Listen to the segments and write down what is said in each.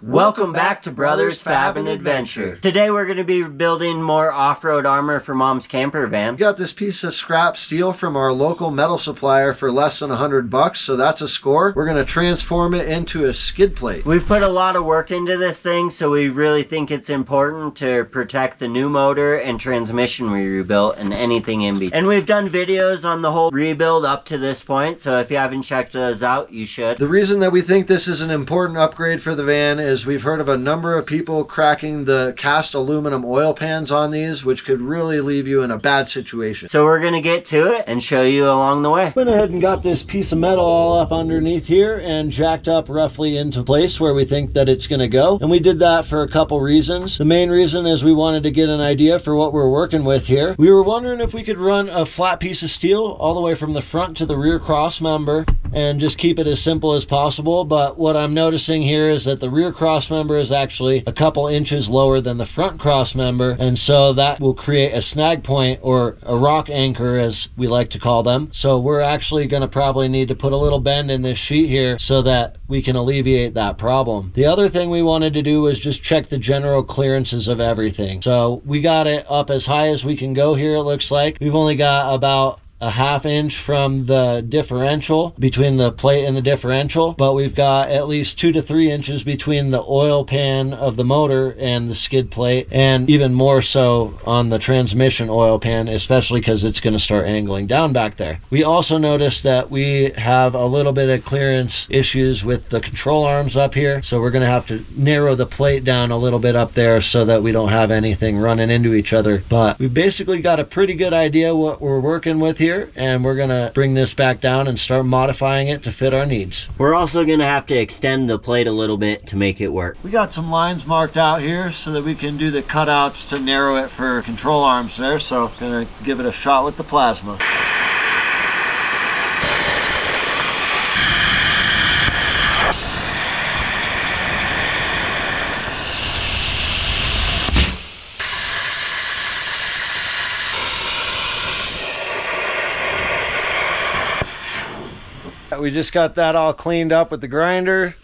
Welcome back to Brothers Fab and Adventure. Today we're going to be building more off-road armor for Mom's camper van. We got this piece of scrap steel from our local metal supplier for less than $100, so that's a score. We're going to transform it into a skid plate. We've put a lot of work into this thing, so we really think it's important to protect the new motor and transmission we rebuilt and anything in between. And we've done videos on the whole rebuild up to this point, so if you haven't checked those out, you should. The reason that we think this is an important upgrade for the van is we've heard of a number of people cracking the cast aluminum oil pans on these, which could really leave you in a bad situation. So we're going to get to it and show you along the way. Went ahead and got this piece of metal all up underneath here and jacked up roughly into place where we think that it's going to go. And we did that for a couple reasons. The main reason is we wanted to get an idea for what we're working with here. We were wondering if we could run a flat piece of steel all the way from the front to the rear cross member and just keep it as simple as possible. But what I'm noticing here is that the rear cross member is actually a couple inches lower than the front cross member, and so that will create a snag point, or a rock anchor as we like to call them. So we're actually going to probably need to put a little bend in this sheet here so that we can alleviate that problem. The other thing we wanted to do was just check the general clearances of everything. So we got it up as high as we can go here. It looks like we've only got about a ½ inch from the differential, between the plate and the differential, but we've got at least 2 to 3 inches between the oil pan of the motor and the skid plate, and even more so on the transmission oil pan, especially because it's going to start angling down back there. We also noticed that we have a little bit of clearance issues with the control arms up here, so we're going to have to narrow the plate down a little bit up there so that we don't have anything running into each other. But we've basically got a pretty good idea what we're working with here, and we're gonna bring this back down and start modifying it to fit our needs. We're also gonna have to extend the plate a little bit to make it work. We got some lines marked out here so that we can do the cutouts to narrow it for control arms there, so gonna give it a shot with the plasma. We just got that all cleaned up with the grinder.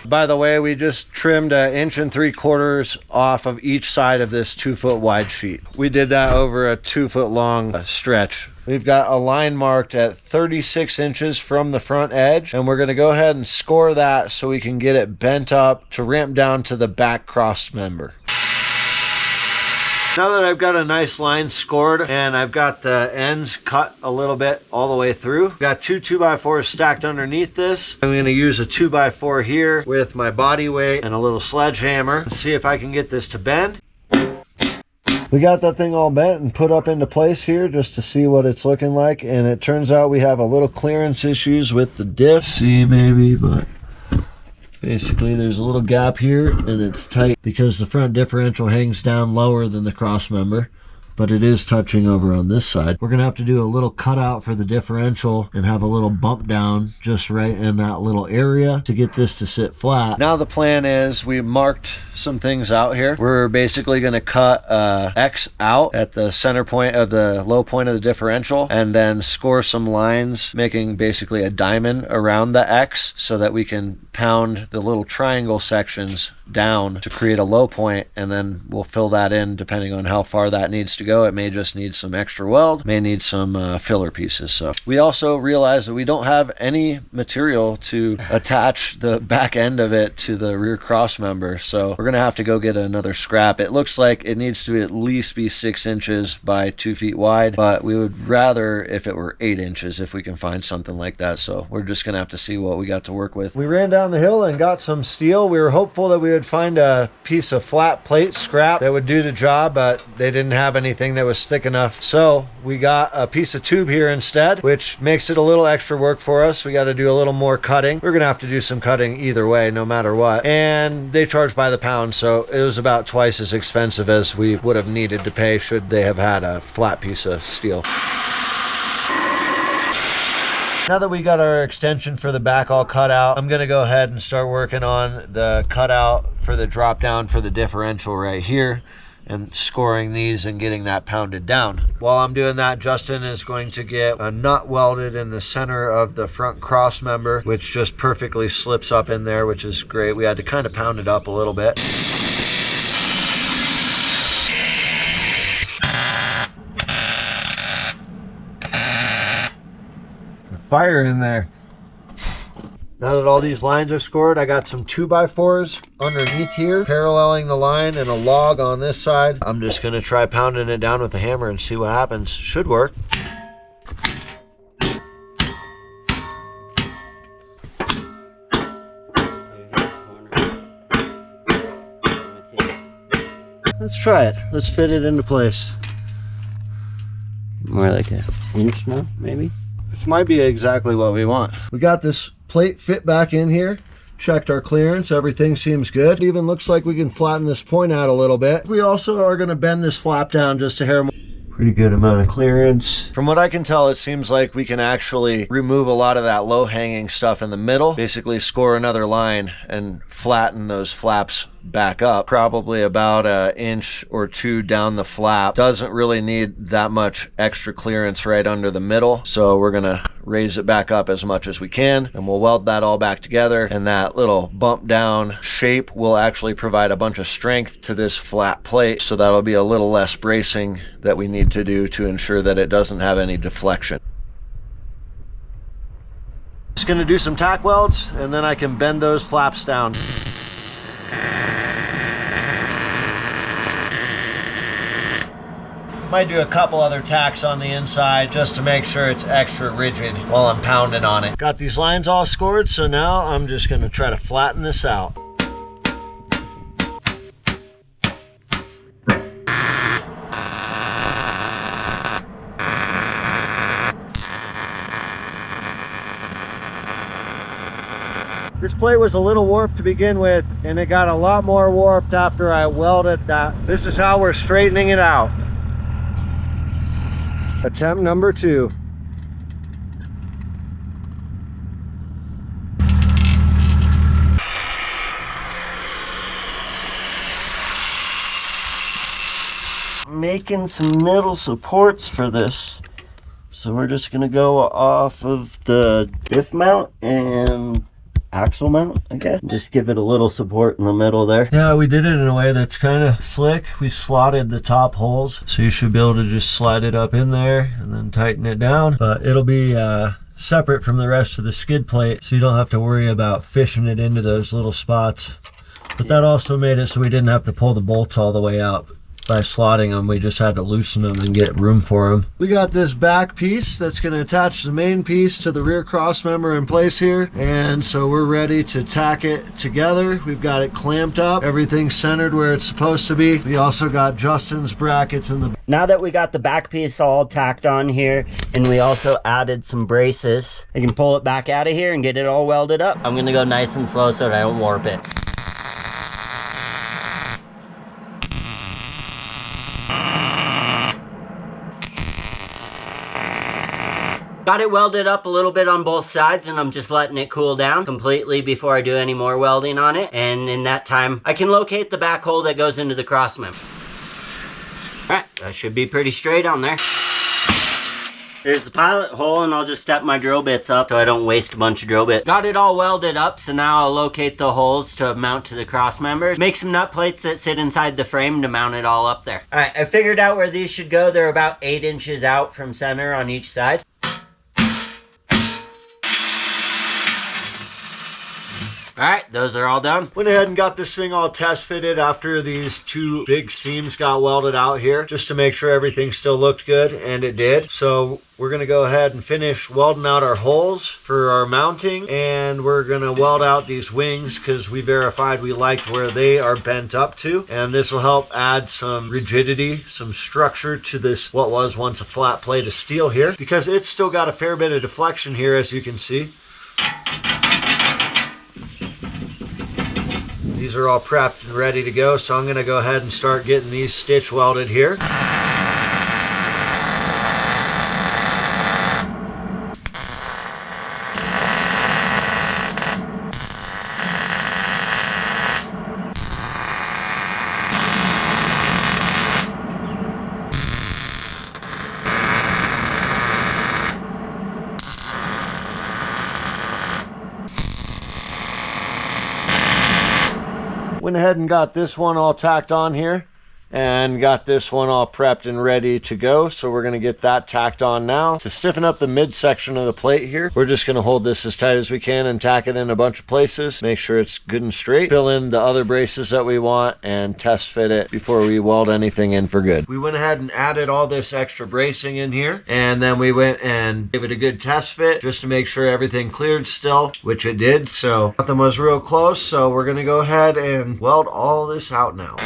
By the way, we just trimmed 1 3/4 off of each side of this 2-foot wide sheet. We did that over a 2-foot long stretch. We've got a line marked at 36 inches from the front edge, and we're going to go ahead and score that so we can get it bent up to ramp down to the back cross member. Now that I've got a nice line scored and I've got the ends cut a little bit all the way through, I've got 2 2x4s stacked underneath this. I'm going to use a 2x4 here with my body weight and a little sledgehammer and see if I can get this to bend. We got that thing all bent and put up into place here just to see what it's looking like, and it turns out we have a little clearance issues with the diff. See maybe, but basically there's a little gap here and it's tight because the front differential hangs down lower than the cross member, but it is touching over on this side. We're gonna have to do a little cutout for the differential and have a little bump down just right in that little area to get this to sit flat. Now the plan is we marked some things out here. We're basically gonna cut X out at the center point of the low point of the differential and then score some lines, making basically a diamond around the X so that we can pound the little triangle sections down to create a low point, and then we'll fill that in depending on how far that needs to go. It may just need some extra weld, may need some filler pieces. So we also realized that we don't have any material to attach the back end of it to the rear cross member, so we're gonna have to go get another scrap. It looks like it needs to at least be 6 inches by 2 feet wide, but we would rather if it were 8 inches if we can find something like that. So we're just gonna have to see what we got to work with. We ran down the hill and got some steel. We were hopeful that we would find a piece of flat plate scrap that would do the job, but they didn't have anything that was thick enough. So we got a piece of tube here instead, which makes it a little extra work for us. We got to do a little more cutting. We're gonna have to do some cutting either way, no matter what. And they charge by the pound, so it was about twice as expensive as we would have needed to pay should they have had a flat piece of steel. Now that we got our extension for the back all cut out, I'm gonna go ahead and start working on the cutout for the drop down for the differential right here. and scoring these and getting that pounded down. While I'm doing that, Justin is going to get a nut welded in the center of the front cross member, which just perfectly slips up in there, which is great. We had to kind of pound it up a little bit. Fire in there. Now that all these lines are scored, I got some 2x4s underneath here, paralleling the line, and a log on this side. I'm just gonna try pounding it down with a hammer and see what happens. Should work. Let's try it. Let's fit it into place. More like an inch now, maybe? This might be exactly what we want. We got this plate fit back in here. Checked our clearance. Everything seems good. It even looks like we can flatten this point out a little bit. We also are going to bend this flap down just a hair more. Pretty good amount of clearance. From what I can tell, it seems like we can actually remove a lot of that low-hanging stuff in the middle. Basically score another line and flatten those flaps back up. Probably about an inch or two down the flap. Doesn't really need that much extra clearance right under the middle. So we're gonna raise it back up as much as we can, and we'll weld that all back together. And that little bump down shape will actually provide a bunch of strength to this flat plate. So that'll be a little less bracing that we need to do to ensure that it doesn't have any deflection. Just gonna do some tack welds, and then I can bend those flaps down. Might do a couple other tacks on the inside just to make sure it's extra rigid while I'm pounding on it. Got these lines all scored, so now I'm just gonna try to flatten this out. This plate was a little warped to begin with, and it got a lot more warped after I welded that. This is how we're straightening it out. Attempt number 2. Making some middle supports for this. So we're just gonna go off of the diff mount and axle mount, I guess. Just give it a little support in the middle there. Yeah, we did it in a way that's kind of slick. We slotted the top holes, so you should be able to just slide it up in there and then tighten it down. But it'll be separate from the rest of the skid plate, so you don't have to worry about fishing it into those little spots. But that also made it so we didn't have to pull the bolts all the way out. By slotting them, we just had to loosen them and get room for them. We got this back piece that's going to attach the main piece to the rear cross member in place here, and so we're ready to tack it together. We've got it clamped up, everything's centered where it's supposed to be. We also got Justin's brackets in the... Now that we got the back piece all tacked on here, and we also added some braces, I can pull it back out of here and get it all welded up. I'm going to go nice and slow so that I don't warp it. Got it welded up a little bit on both sides, and I'm just letting it cool down completely before I do any more welding on it. And in that time, I can locate the back hole that goes into the cross member. Alright, that should be pretty straight on there. There's the pilot hole, and I'll just step my drill bits up so I don't waste a bunch of drill bits. Got it all welded up, so now I'll locate the holes to mount to the cross members. Make some nut plates that sit inside the frame to mount it all up there. Alright, I figured out where these should go. They're about 8 inches out from center on each side. Alright, those are all done. Went ahead and got this thing all test fitted after these 2 big seams got welded out here, just to make sure everything still looked good, and it did. So we're gonna go ahead and finish welding out our holes for our mounting, and we're gonna weld out these wings because we verified we liked where they are bent up to, and this will help add some rigidity, some structure to this what was once a flat plate of steel here, because it's still got a fair bit of deflection here, as you can see. These are all prepped and ready to go, so I'm going to go ahead and start getting these stitch welded here. Went ahead and got this one all tacked on here and got this one all prepped and ready to go. So we're gonna get that tacked on now. To stiffen up the midsection of the plate here, we're just gonna hold this as tight as we can and tack it in a bunch of places. Make sure it's good and straight. Fill in the other braces that we want and test fit it before we weld anything in for good. We went ahead and added all this extra bracing in here, and then we went and gave it a good test fit just to make sure everything cleared still, which it did. So nothing was real close. So we're gonna go ahead and weld all this out now.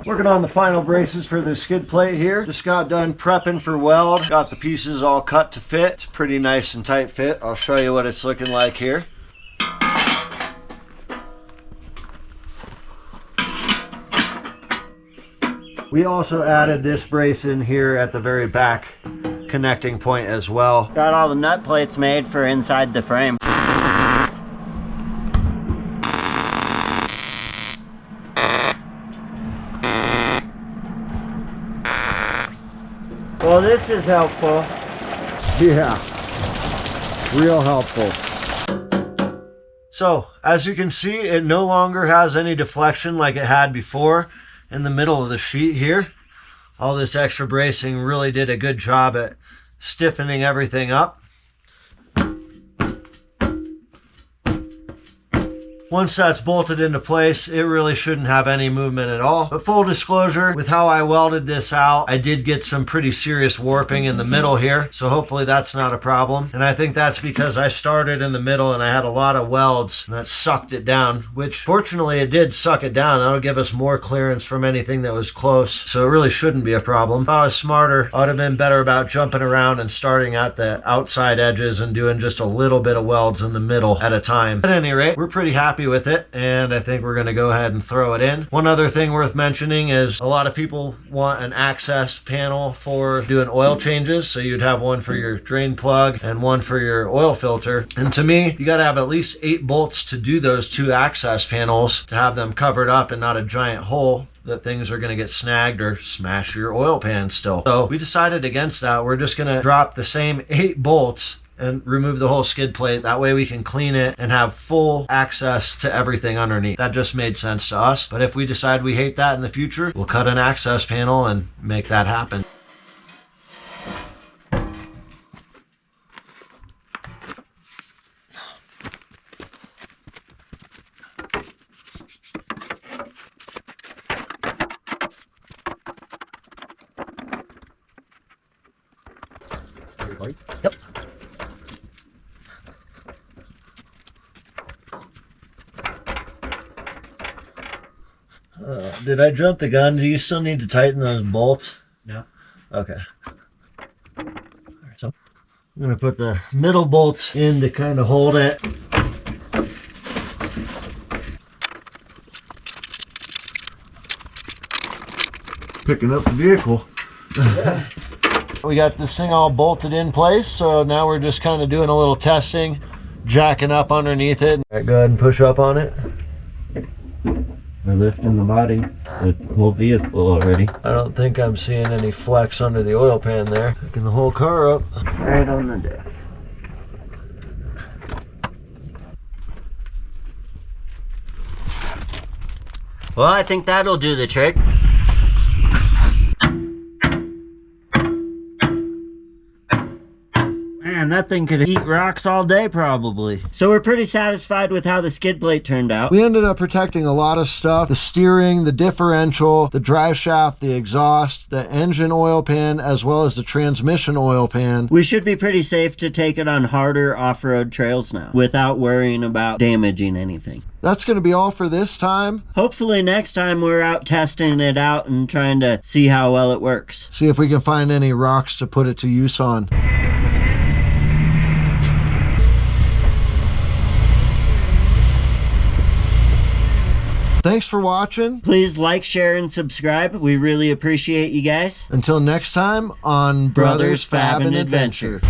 Working on the final braces for the skid plate here. Just got done prepping for weld. Got the pieces all cut to fit. It's a pretty nice and tight fit. I'll show you what it's looking like here. We also added this brace in here at the very back connecting point as well. Got all the nut plates made for inside the frame. Well, this is helpful. Yeah, real helpful. So, as you can see, it no longer has any deflection like it had before in the middle of the sheet here. All this extra bracing really did a good job at stiffening everything up. Once that's bolted into place, it really shouldn't have any movement at all. But full disclosure, with how I welded this out, I did get some pretty serious warping in the middle here. So hopefully that's not a problem. And I think that's because I started in the middle and I had a lot of welds and that sucked it down, which fortunately it did suck it down. That'll give us more clearance from anything that was close. So it really shouldn't be a problem. If I was smarter, I would have been better about jumping around and starting at the outside edges and doing just a little bit of welds in the middle at a time. At any rate, we're pretty happy with it, and I think we're going to go ahead and throw it in. One other thing worth mentioning is a lot of people want an access panel for doing oil changes, so you'd have one for your drain plug and one for your oil filter. And to me, you got to have at least 8 bolts to do those 2 access panels to have them covered up and not a giant hole that things are going to get snagged or smash your oil pan still. So we decided against that. We're just going to drop the same 8 bolts and remove the whole skid plate. That way we can clean it and have full access to everything underneath. That just made sense to us. But if we decide we hate that in the future, we'll cut an access panel and make that happen. Yep. Did I jump the gun? Do you still need to tighten those bolts? No. Okay. All right, so I'm going to put the middle bolts in to kind of hold it. Picking up the vehicle. We got this thing all bolted in place, so now we're just kind of doing a little testing, jacking up underneath it. All right, go ahead and push up on it. We're lifting the body, the whole vehicle already. I don't think I'm seeing any flex under the oil pan there. Picking the whole car up. Right on the deck. Well, I think that'll do the trick. Man, that thing could eat rocks all day probably. So we're pretty satisfied with how the skid plate turned out. We ended up protecting a lot of stuff. The steering, the differential, the drive shaft, the exhaust, the engine oil pan, as well as the transmission oil pan. We should be pretty safe to take it on harder off-road trails now without worrying about damaging anything. That's going to be all for this time. Hopefully next time we're out testing it out and trying to see how well it works. See if we can find any rocks to put it to use on. Thanks for watching. Please like, share, and subscribe. We really appreciate you guys. Until next time on Brothers Fab and Adventure.